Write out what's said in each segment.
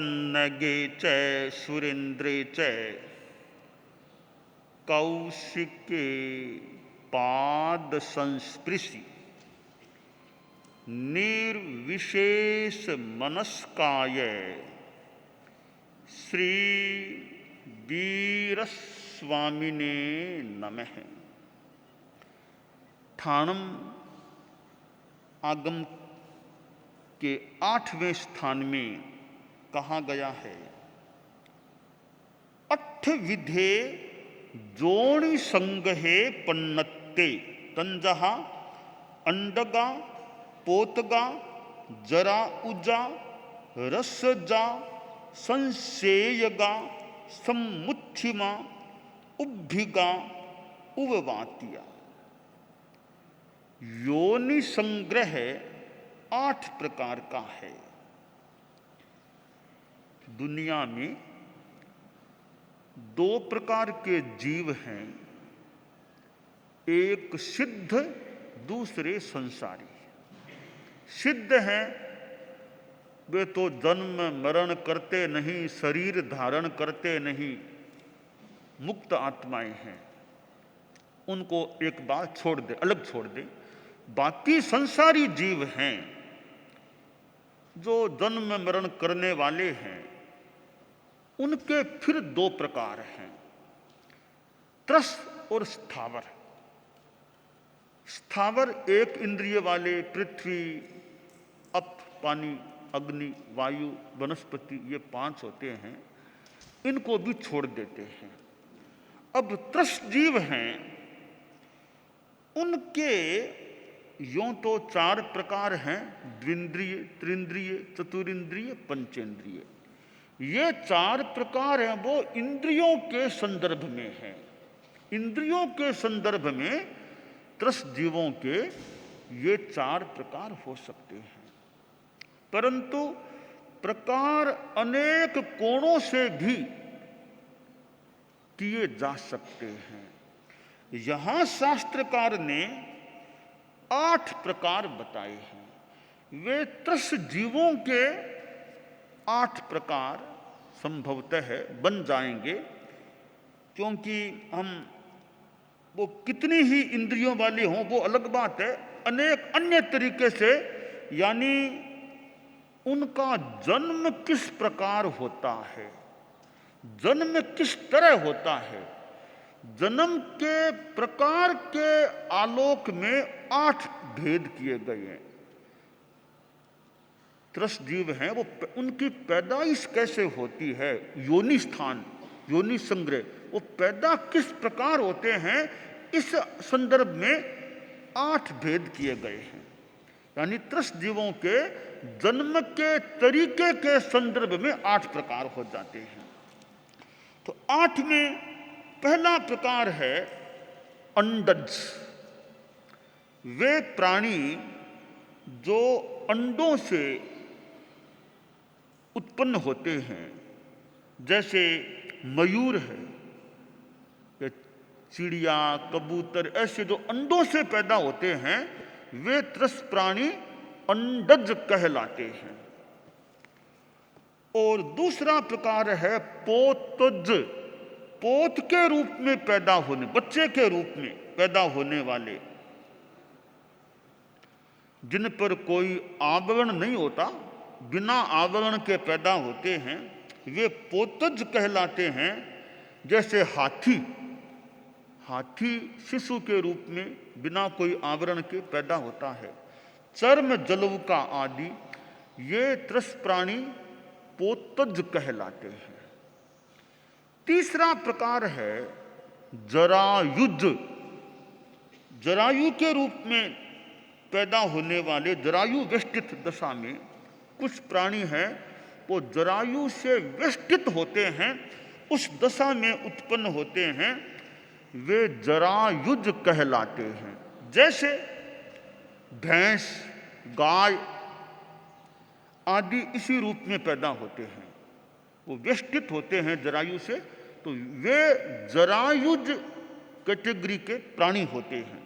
पन्नगे च सुरेन्द्रे च कौशिके पाद संस्पृशि निर्विशेष मनस्काय श्री वीरस्वामिने नमः। ठाणम आगम के 8वें स्थान में कहा गया है, अट्ठ विधे जोनि संगहे पन्नत्ते तंजहा अंडगा पोतगा जरा उजा रसजा संशेयगा सम्मुच्छिमा उब्भिगा उववातिया। योनि संग्रह 8 प्रकार का है। दुनिया में 2 प्रकार के जीव हैं, एक सिद्ध, दूसरे संसारी। सिद्ध हैं वे तो जन्म मरण करते नहीं, शरीर धारण करते नहीं, मुक्त आत्माएं हैं, उनको एक बार छोड़ दे, अलग छोड़ दे। बाकी संसारी जीव हैं जो जन्म मरण करने वाले हैं, उनके फिर 2 प्रकार हैं, त्रस और स्थावर। स्थावर एक इंद्रिय वाले पृथ्वी, अप, पानी, अग्नि, वायु, वनस्पति, ये 5 होते हैं, इनको भी छोड़ देते हैं। अब त्रस जीव हैं, उनके यों तो 4 प्रकार हैं, द्विंद्रिय, त्रिंद्रिय, चतुरिंद्रिय, पंचेंद्रिय। ये 4 प्रकार हैं, वो इंद्रियों के संदर्भ में हैं। इंद्रियों के संदर्भ में त्रस जीवों के ये 4 प्रकार हो सकते हैं, परंतु प्रकार अनेक कोणों से भी किए जा सकते हैं। यहां शास्त्रकार ने 8 प्रकार बताए हैं। वे त्रस जीवों के 8 प्रकार संभवतः बन जाएंगे, क्योंकि हम वो कितनी ही इंद्रियों वाले हों वो अलग बात है, अनेक अन्य तरीके से, यानी उनका जन्म किस प्रकार होता है, जन्म किस तरह होता है, जन्म के प्रकार के आलोक में 8 भेद किए गए हैं। त्रस जीव हैं, वो उनकी पैदाइश कैसे होती है, योनि स्थान, योनि संग्रह, वो पैदा किस प्रकार होते हैं, इस संदर्भ में 8 भेद किए गए हैं। यानी त्रस जीवों के जन्म के तरीके के संदर्भ में 8 प्रकार हो जाते हैं। तो 8 में पहला प्रकार है अंडज। वे प्राणी जो अंडों से उत्पन्न होते हैं, जैसे मयूर है या चिड़िया, कबूतर, ऐसे जो अंडों से पैदा होते हैं, वे त्रस प्राणी अंडज कहलाते हैं। और दूसरा प्रकार है पोतज। पोत के रूप में पैदा होने, बच्चे के रूप में पैदा होने वाले, जिन पर कोई आवरण नहीं होता, बिना आवरण के पैदा होते हैं, वे पोतज कहलाते हैं। जैसे हाथी, हाथी शिशु के रूप में बिना कोई आवरण के पैदा होता है। चर्म, जलौका आदि ये त्रस प्राणी पोतज कहलाते हैं। तीसरा प्रकार है जरायुज। जरायु के रूप में पैदा होने वाले, जरायु वेष्टित दशा में कुछ प्राणी हैं, वो जरायु से वेष्टित होते हैं, उस दशा में उत्पन्न होते हैं, वे जरायुज कहलाते हैं। जैसे भैंस, गाय आदि इसी रूप में पैदा होते हैं, वो वेष्टित होते हैं जरायु से, तो वे जरायुज कैटेगरी के प्राणी होते हैं।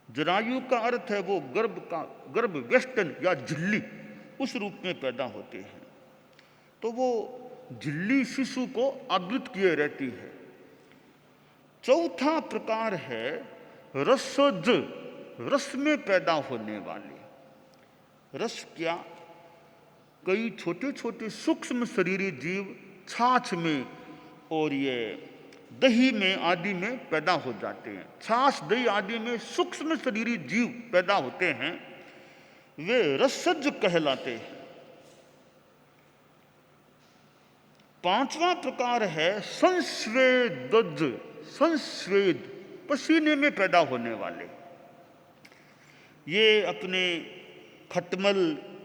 जरायु का अर्थ है वो गर्भ का, गर्भ वेष्टन या झिल्ली, उस रूप में पैदा होते हैं। तो वो झिल्ली शिशु को आवृत किए रहती है। चौथा प्रकार है रसज, रस में पैदा होने वाले। रस क्या? कई छोटे छोटे सूक्ष्म शरीरी जीव छाछ में और ये दही में आदि में पैदा हो जाते हैं। छाछ दही आदि में सूक्ष्म शरीरी जीव पैदा होते हैं, वे रसज कहलाते हैं। पांचवा प्रकार है संस्वेदज, संस्वेद, पसीने में पैदा होने वाले। ये अपने खटमल,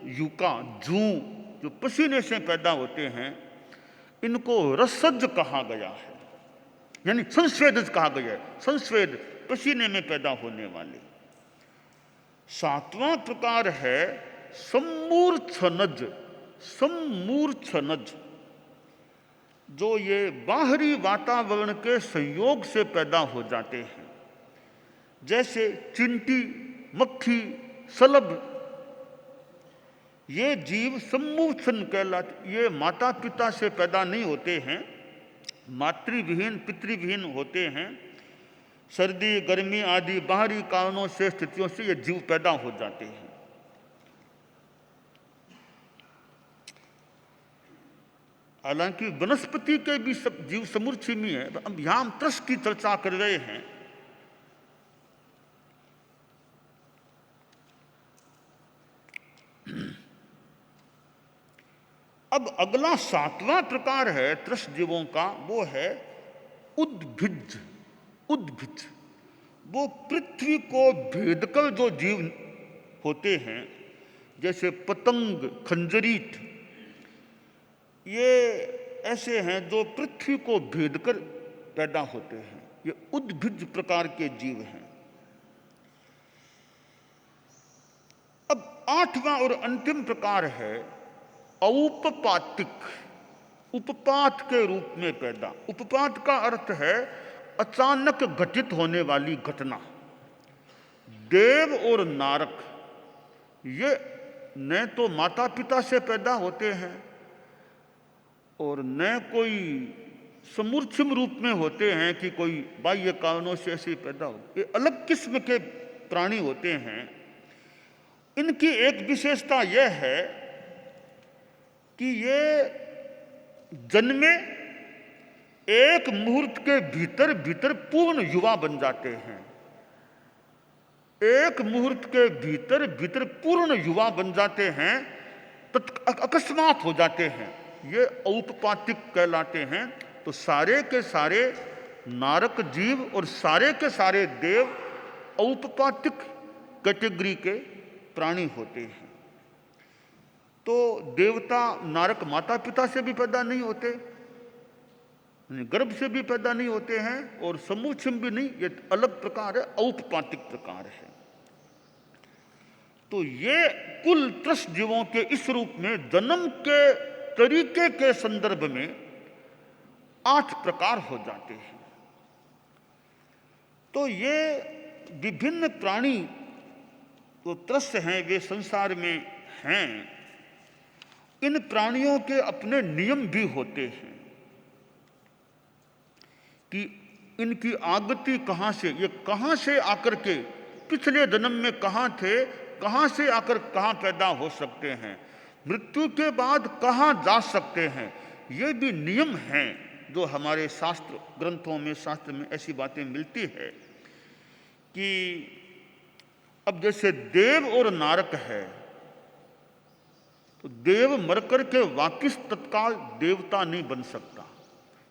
युका, जूं जो पसीने से पैदा होते हैं, इनको रसज कहा गया है, यानी संस्वेदज कहा गया है। संस्वेद, पसीने में पैदा होने वाले। सातवां प्रकार है सम्मूर्छनज, सम्मूर्छनज, जो ये बाहरी वातावरण के संयोग से पैदा हो जाते हैं, जैसे चिंटी, मक्खी, सलभ। ये जीव सम्मूर्छन कहलाते। ये माता पिता से पैदा नहीं होते हैं, मातृविहीन पितृविहीन होते हैं। सर्दी, गर्मी आदि बाहरी कारणों से, स्थितियों से ये जीव पैदा हो जाते हैं। हालांकि वनस्पति के भी सब जीव समूर्छिमी है। अब यहां हम त्रस की चर्चा कर रहे हैं। अब अगला सातवां प्रकार है त्रस जीवों का, वो है उद्भिज। उद्भिज वो पृथ्वी को भेदकर जो जीव होते हैं, जैसे पतंग, खंजरीट, ये ऐसे हैं जो पृथ्वी को भेदकर पैदा होते हैं। ये उद्भिज प्रकार के जीव हैं। अब आठवां और अंतिम प्रकार है औपपातिक, उपपात के रूप में पैदा। उपपात का अर्थ है अचानक घटित होने वाली घटना। देव और नारक ये न तो माता पिता से पैदा होते हैं और न कोई समूर्छिम रूप में होते हैं कि कोई बाह्य कारणों से ऐसे पैदा हो। ये अलग किस्म के प्राणी होते हैं। इनकी एक विशेषता यह है कि ये जन्मे एक मुहूर्त के भीतर भीतर पूर्ण युवा बन जाते हैं। एक मुहूर्त के भीतर भीतर पूर्ण युवा बन जाते हैं, अकस्मात हो जाते हैं। ये औपपातिक कहलाते हैं। तो सारे के सारे नारक जीव और सारे के सारे देव औपपातिक कैटेगरी के प्राणी होते हैं। तो देवता नारक माता पिता से भी पैदा नहीं होते, गर्भ से भी पैदा नहीं होते हैं, और समूहछिम भी नहीं। ये अलग प्रकार है, औपपातिक प्रकार है। तो ये कुल त्रस जीवों के इस रूप में जन्म के तरीके के संदर्भ में 8 प्रकार हो जाते हैं। तो ये विभिन्न प्राणी तो त्रस हैं, वे संसार में हैं। इन प्राणियों के अपने नियम भी होते हैं कि इनकी आगति कहाँ से, ये कहाँ से आकर के पिछले जन्म में कहाँ थे, कहाँ से आकर कहाँ पैदा हो सकते हैं, मृत्यु के बाद कहाँ जा सकते हैं। ये भी नियम हैं जो हमारे शास्त्र ग्रंथों में, शास्त्र में ऐसी बातें मिलती है कि अब जैसे देव और नारक है, तो देव मरकर के वापिस तत्काल देवता नहीं बन सकता,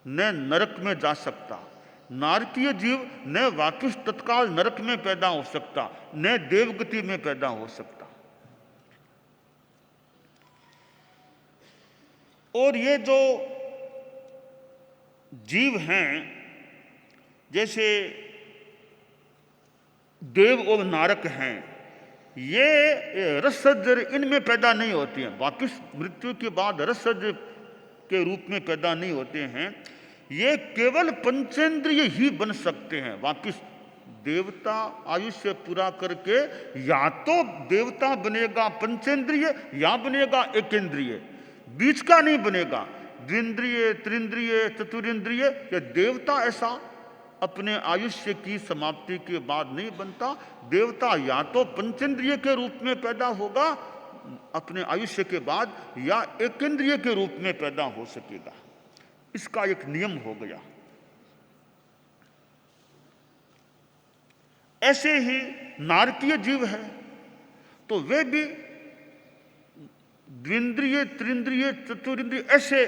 न नरक में जा सकता। नारकीय जीव न वापिस तत्काल नरक में पैदा हो सकता, न देवगति में पैदा हो सकता। और ये जो जीव हैं, जैसे देव और नारक हैं, ये रसज इनमें पैदा नहीं होती हैं, वापिस मृत्यु के बाद रसज के रूप में पैदा नहीं होते हैं। ये केवल पंचेंद्रिय ही बन सकते हैं। वापिस देवता आयुष्य पूरा करके या तो देवता बनेगा पंचेंद्रिय या बनेगा एकेंद्रिय। बीच का नहीं बनेगा। द्विंद्रिय, त्रिंद्रिय, चतुरिंद्रिय, ये देवता ऐसा अपने आयुष्य की समाप्ति के बाद नहीं बनता। देवता या तो पंचेंद्रिय के रूप में पैदा होगा अपने आयुष्य के बाद, या एकेंद्रिय के रूप में पैदा हो सकेगा। इसका एक नियम हो गया। ऐसे ही नारकीय जीव है तो वे भी द्विंद्रिय, त्रिंद्रिय, चतुरिंद्रिय ऐसे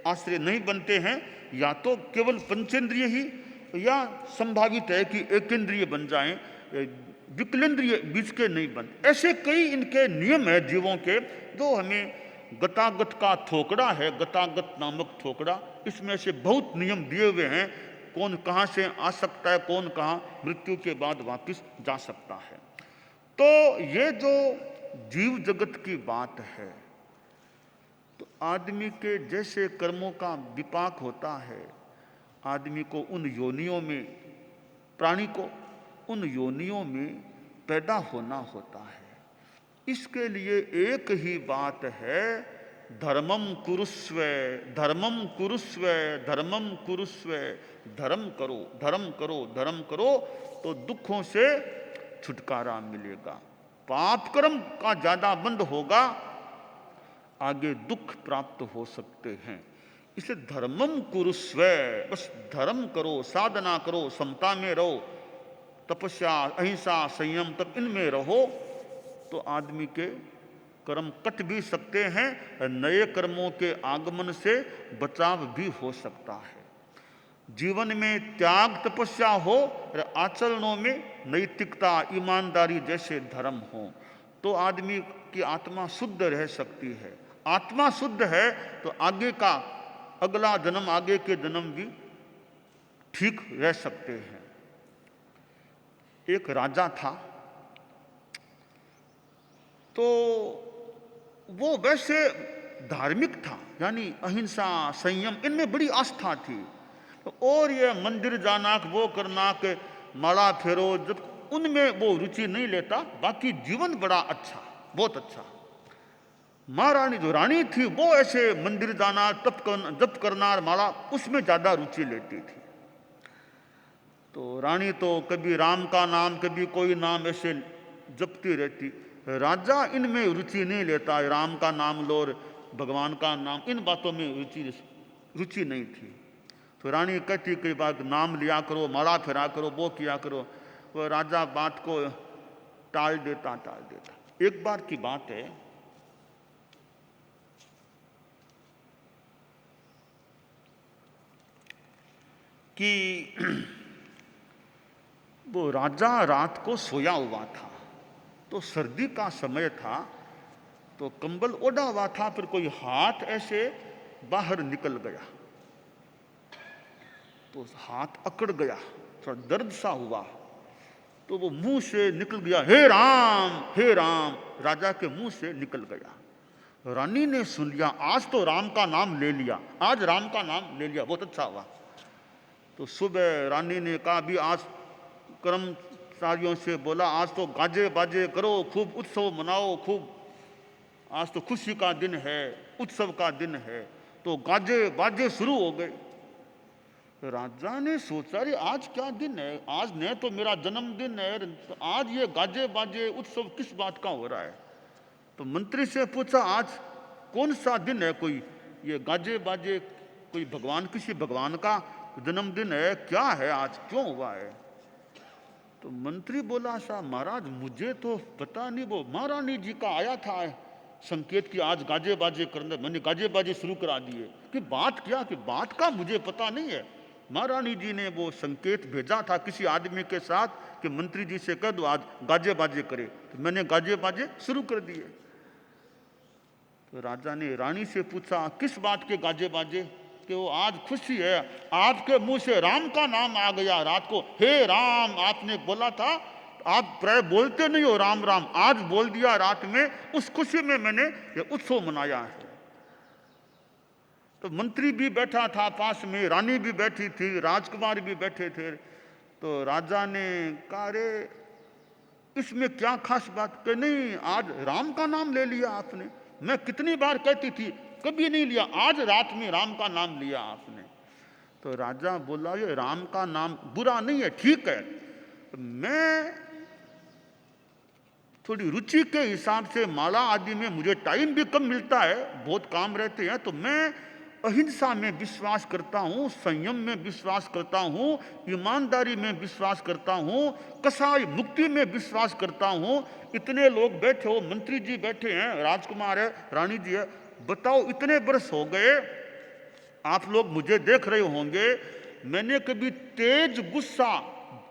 आश्रय नहीं बनते हैं, या तो केवल पंचेंद्रिय ही, या संभावित है कि एकेंद्रिय बन जाएं, विकलेंद्रिय बीच के नहीं बनते। ऐसे कई इनके नियम है जीवों के, जो हमें गतागत का थोकड़ा है, गतागत नामक थोकड़ा, इसमें से बहुत नियम दिए हुए हैं। कौन कहाँ से आ सकता है, कौन कहाँ मृत्यु के बाद वापस जा सकता है। तो ये जो जीव जगत की बात है, तो आदमी के जैसे कर्मों का विपाक होता है, आदमी को उन योनियों में, प्राणी को उन योनियों में पैदा होना होता है। इसके लिए एक ही बात है, धर्मम कुरुस्व, धर्मम कुरुस्व, धर्मम कुरुस्व। धर्म करो, धर्म करो, धर्म करो, तो दुखों से छुटकारा मिलेगा। पाप कर्म का ज्यादा बंद होगा, आगे दुख प्राप्त हो सकते हैं। इसे धर्मम कुरुस्व, बस धर्म करो, साधना करो, समता में रहो, तपस्या, अहिंसा, संयम, तब इनमें रहो, तो आदमी के कर्म कट भी सकते हैं, नए कर्मों के आगमन से बचाव भी हो सकता है। जीवन में त्याग, तपस्या हो और आचरणों में नैतिकता, ईमानदारी जैसे धर्म हो, तो आदमी की आत्मा शुद्ध रह सकती है। आत्मा शुद्ध है तो आगे का अगला जन्म, आगे के जन्म भी ठीक रह सकते हैं। एक राजा था, तो वो वैसे धार्मिक था, यानी अहिंसा, संयम, इनमें बड़ी आस्था थी। और ये मंदिर जाना, वो करना, के माला फेरो, जब उनमें वो रुचि नहीं लेता। बाकी जीवन बड़ा अच्छा, बहुत अच्छा। महारानी जो रानी थी, वो ऐसे मंदिर जाना, तप करना, जप करना, माला, उसमें ज्यादा रुचि लेती थी। तो रानी तो कभी राम का नाम, कभी कोई नाम ऐसे जपती रहती। राजा इनमें रुचि नहीं लेता, राम का नाम लो, भगवान का नाम, इन बातों में रुचि नहीं थी। तो रानी कहती कई बार नाम लिया करो, माला फेरा करो, वो किया करो। वो राजा बात को टाल देता। एक बार की बात है, कि वो राजा रात को सोया हुआ था, तो सर्दी का समय था, तो कंबल ओढ़ा हुआ था, फिर कोई हाथ ऐसे बाहर निकल गया, तो हाथ अकड़ गया, थोड़ा दर्द सा हुआ, तो वो मुंह से निकल गया, हे राम, हे राम, राजा के मुंह से निकल गया। रानी ने सुन लिया, आज तो राम का नाम ले लिया, आज राम का नाम ले लिया, बहुत अच्छा हुआ। तो सुबह रानी ने कहा, भी आज कर्मचारियों से बोला, आज तो गाजे बाजे करो, खूब उत्सव मनाओ, खूब, आज तो खुशी का दिन है, उत्सव का दिन है। तो गाजे बाजे शुरू हो गए। राजा ने सोचा, अरे आज क्या दिन है, आज नहीं तो मेरा जन्मदिन है, तो आज ये गाजे बाजे उत्सव किस बात का हो रहा है। तो मंत्री से पूछा, आज कौन सा दिन है, कोई ये गाजे बाजे, कोई भगवान, किसी भगवान का जन्मदिन है, क्या है, आज क्यों हुआ है। तो मंत्री बोला, सा महाराज मुझे तो पता नहीं, वो महारानी जी का आया था संकेत कि आज गाजे बाजे करना, मैंने गाजे बाजे शुरू करा दिए। कि बात क्या, कि बात का मुझे पता नहीं है, महारानी जी ने वो संकेत भेजा था किसी आदमी के साथ कि मंत्री जी से कह दो आज गाजे बाजे करे, तो मैंने गाजे बाजे शुरू कर दिए। तो राजा ने रानी से पूछा, किस बात के गाजे बाजे, कि वो आज खुशी है, आपके मुंह से राम का नाम आ गया रात को, हे राम आपने बोला था, आप प्राय बोलते नहीं हो राम राम, आज बोल दिया रात में, उस खुशी में मैंने ये उत्सव मनाया है। तो मंत्री भी बैठा था पास में, रानी भी बैठी थी, राजकुमार भी बैठे थे। तो राजा ने कहा, रे इसमें क्या खास बात, कि नहीं आज राम का नाम ले लिया आपने, मैं कितनी बार कहती थी कभी नहीं लिया, आज रात में राम का नाम लिया आपने। तो राजा बोला ये राम का नाम बुरा नहीं है, ठीक है, मैं थोड़ी रुचि के हिसाब से माला आदि में मुझे टाइम भी कम मिलता है, बहुत काम रहते हैं, तो मैं अहिंसा में विश्वास करता हूँ, संयम में विश्वास करता हूँ, ईमानदारी में विश्वास करता हूँ, कसाई मुक्ति में विश्वास करता हूँ। इतने लोग बैठे हो, मंत्री जी बैठे हैं, राजकुमार है, रानी जी है, बताओ इतने वर्ष हो गए, आप लोग मुझे देख रहे होंगे, मैंने कभी तेज गुस्सा,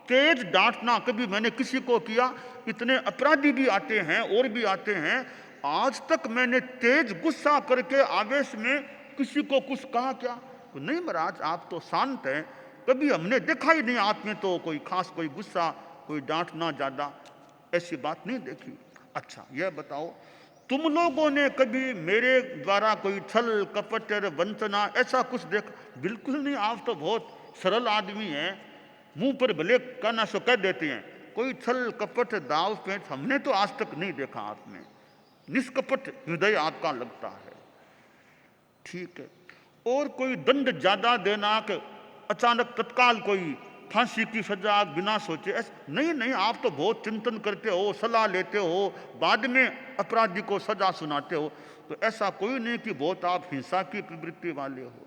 तेज डांटना कभी मैंने किसी को किया? इतने अपराधी भी आते हैं और भी आते हैं, आज तक मैंने तेज गुस्सा करके आवेश में किसी को कुछ कहा क्या? तो नहीं महाराज, आप तो शांत हैं, कभी हमने देखा ही नहीं आप में तो कोई खास कोई गुस्सा, कोई डांटना ज्यादा, ऐसी बात नहीं देखी। अच्छा यह बताओ, तुम लोगों ने कभी मेरे द्वारा कोई छल कपट वंचना ऐसा कुछ देखा? बिल्कुल नहीं, आप तो बहुत सरल आदमी हैं, मुंह पर भले कहना सो कह देते हैं, कोई छल कपट दाव पेच हमने तो आज तक नहीं देखा आप में, निष्कपट हृदय आपका लगता है, ठीक है। और कोई दंड ज्यादा देना कि अचानक तत्काल कोई फांसी की सजा बिना सोचे, ऐसा नहीं, नहीं, आप तो बहुत चिंतन करते हो, सलाह लेते हो, बाद में अपराधी को सजा सुनाते हो, तो ऐसा कोई नहीं कि बहुत आप हिंसा की प्रवृत्ति वाले हो।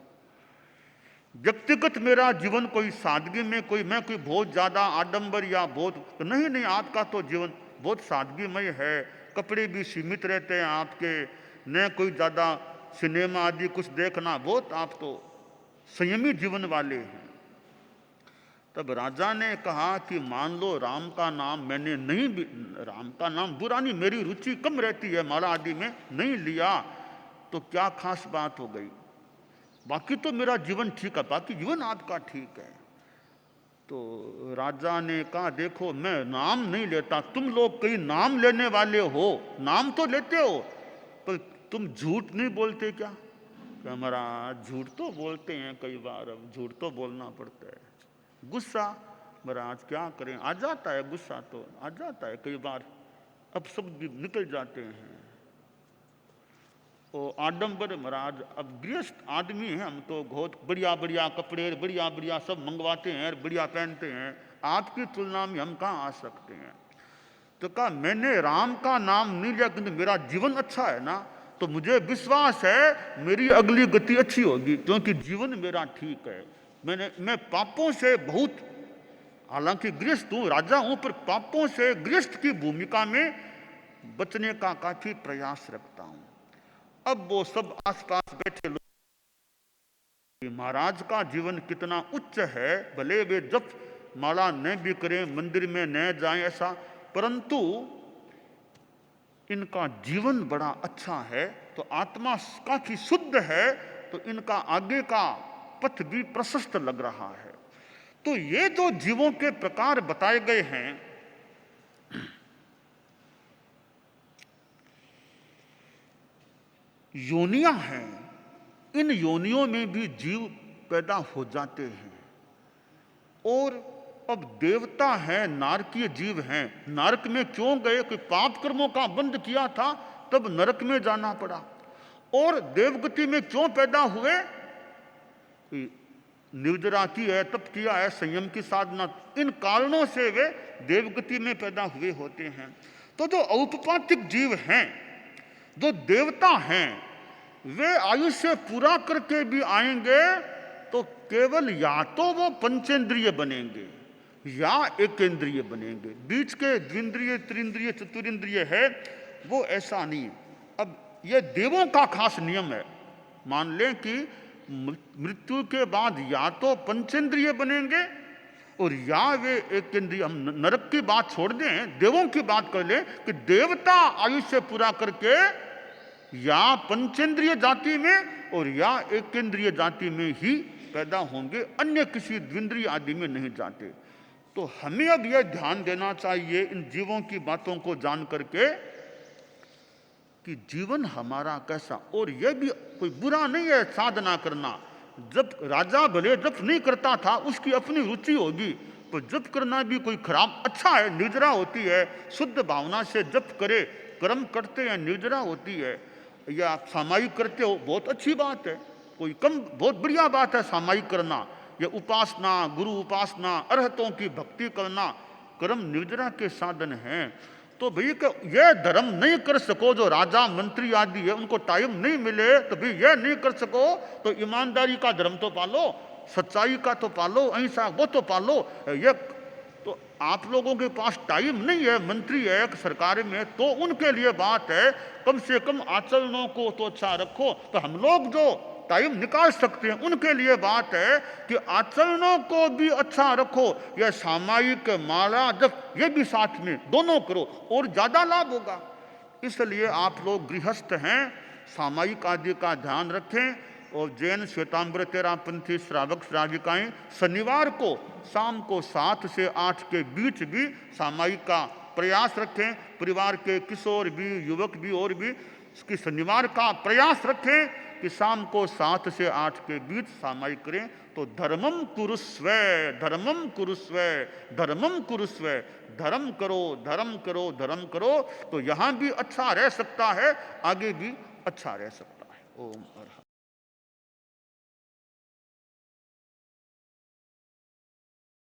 व्यक्तिगत मेरा जीवन कोई सादगी में कोई मैं कोई बहुत ज्यादा आडंबर या बहुत तो नहीं, नहीं, आपका तो जीवन बहुत सादगीमय है, कपड़े भी सीमित रहते हैं आपके, न कोई ज्यादा सिनेमा आदि कुछ देखना, बहुत आप तो संयमी जीवन वाले हैं। तब राजा ने कहा कि मान लो राम का नाम मैंने नहीं, राम का नाम बुरा नहीं, मेरी रुचि कम रहती है माला आदि में, नहीं लिया तो क्या खास बात हो गई, बाकी तो मेरा जीवन ठीक है, बाकी जीवन आपका ठीक है। तो राजा ने कहा देखो मैं नाम नहीं लेता, तुम लोग कई नाम लेने वाले हो, नाम तो लेते हो, पर तुम झूठ नहीं बोलते क्या? हमारा झूठ तो बोलते हैं कई बार, अब झूठ तो बोलना पड़ता है। गुस्सा महाराज क्या करें, आ जाता है गुस्सा, तो आ जाता है कई बार, अब शब्द भी निकल जाते हैं। ओ आडंबर महाराज, अब गृहस्थ आदमी हैं हम, तो बहुत बढ़िया बढ़िया कपड़े बढ़िया बढ़िया सब मंगवाते हैं, बढ़िया पहनते हैं, आपकी तुलना में हम कहाँ आ सकते हैं। तो कहा मैंने राम का नाम नहीं लिया, किंतु मेरा जीवन अच्छा है ना, तो मुझे विश्वास है मेरी अगली गति अच्छी होगी, क्योंकि जीवन मेरा ठीक है। मैं पापों से बहुत, हालांकि गृहस्थ हूं, राजा हूं, पर पापों से गृहस्थ की भूमिका में बचने का काफी प्रयास रखता हूं। अब वो सब आसपास बैठे लोग, महाराज का जीवन कितना उच्च है, भले वे जप माला न भी करें, मंदिर में न जाएं ऐसा, परंतु इनका जीवन बड़ा अच्छा है, तो आत्मा काफी शुद्ध है, तो इनका आगे का पथ भी प्रशस्त लग रहा है। तो ये जो जीवों के प्रकार बताए गए हैं, योनियां हैं, इन योनियों में भी जीव पैदा हो जाते हैं, और अब देवता हैं, नारकीय जीव हैं, नरक में क्यों गए? कोई पाप कर्मों का बंध किया था तब नरक में जाना पड़ा, और देवगति में क्यों पैदा हुए? निर्जरा की है, तप किया है, संयम की साधना, इन कारणों से वे देवगति में पैदा हुए होते हैं। तो जो औपपातिक जीव हैं, जो देवता हैं, वे आयुष्य पूरा करके भी आएंगे तो केवल या तो वो पंचेंद्रिय बनेंगे या एकेंद्रिय बनेंगे, बीच के द्विंद्रिय त्रिंद्रिय चतुरिंद्रिय है वो ऐसा नहीं। अब ये देवों का खास नियम है, मान लें कि मृत्यु के बाद या तो पंचेंद्रिय बनेंगे और या वे एकेंद्रिय। हम नरक की बात छोड़ दें, देवों की बात कर लें कि देवता आयुष्य पूरा करके या पंचेंद्रिय जाति में और या एकेंद्रिय जाति में ही पैदा होंगे, अन्य किसी द्विंद्रिय आदि में नहीं जाते। तो हमें अब यह ध्यान देना चाहिए इन जीवों की बातों को जान करके कि जीवन हमारा कैसा, और यह भी कोई बुरा नहीं है साधना करना। जब राजा भले जप नहीं करता था, उसकी अपनी रुचि होगी, तो जप करना भी कोई खराब, अच्छा है, निर्जरा होती है, शुद्ध भावना से जप करे, कर्म करते हैं, निर्जरा होती है। या आप सामायिक करते हो, बहुत अच्छी बात है, कोई कम, बहुत बढ़िया बात है सामायिक करना। ये उपासना, गुरु उपासना, अरहतों की भक्ति करना कर्म निर्जरा के साधन हैं। तो भाई ये धर्म नहीं कर सको, जो राजा मंत्री आदि है उनको टाइम नहीं मिले, तो भाई ये नहीं कर सको तो ईमानदारी का धर्म तो पालो, सच्चाई का तो पालो, अहिंसा वो तो पालो। ये तो आप लोगों के पास टाइम नहीं है, मंत्री है सरकार में, तो उनके लिए बात है, कम से कम आचरणों को तो अच्छा रखो। तो हम लोग जो टाइम निकाल सकते हैं उनके लिए बात है कि आचरणों को भी अच्छा रखो, यह सामायिक माला जप ये भी साथ में दोनों करो और ज्यादा लाभ होगा। इसलिए आप लोग गृहस्थ हैं, सामायिक आदि का ध्यान रखें। और जैन श्वेतांबर तेरापंथी श्रावक श्राविकाएं शनिवार को शाम को 7 से 8 के बीच भी सामायिक का प्रयास रखें। परिवार के किशोर भी, युवक भी और भी इसकी शनिवार का प्रयास रखें कि शाम को 7 से 8 के बीच सामायिक करें। तो धर्मम कुरुस्व, धर्मम कुरुस्व, धर्मम कुरुस्व, धर्म करो, धर्म करो, धर्म करो, तो यहाँ भी अच्छा रह सकता है, आगे भी अच्छा रह सकता है। ओम।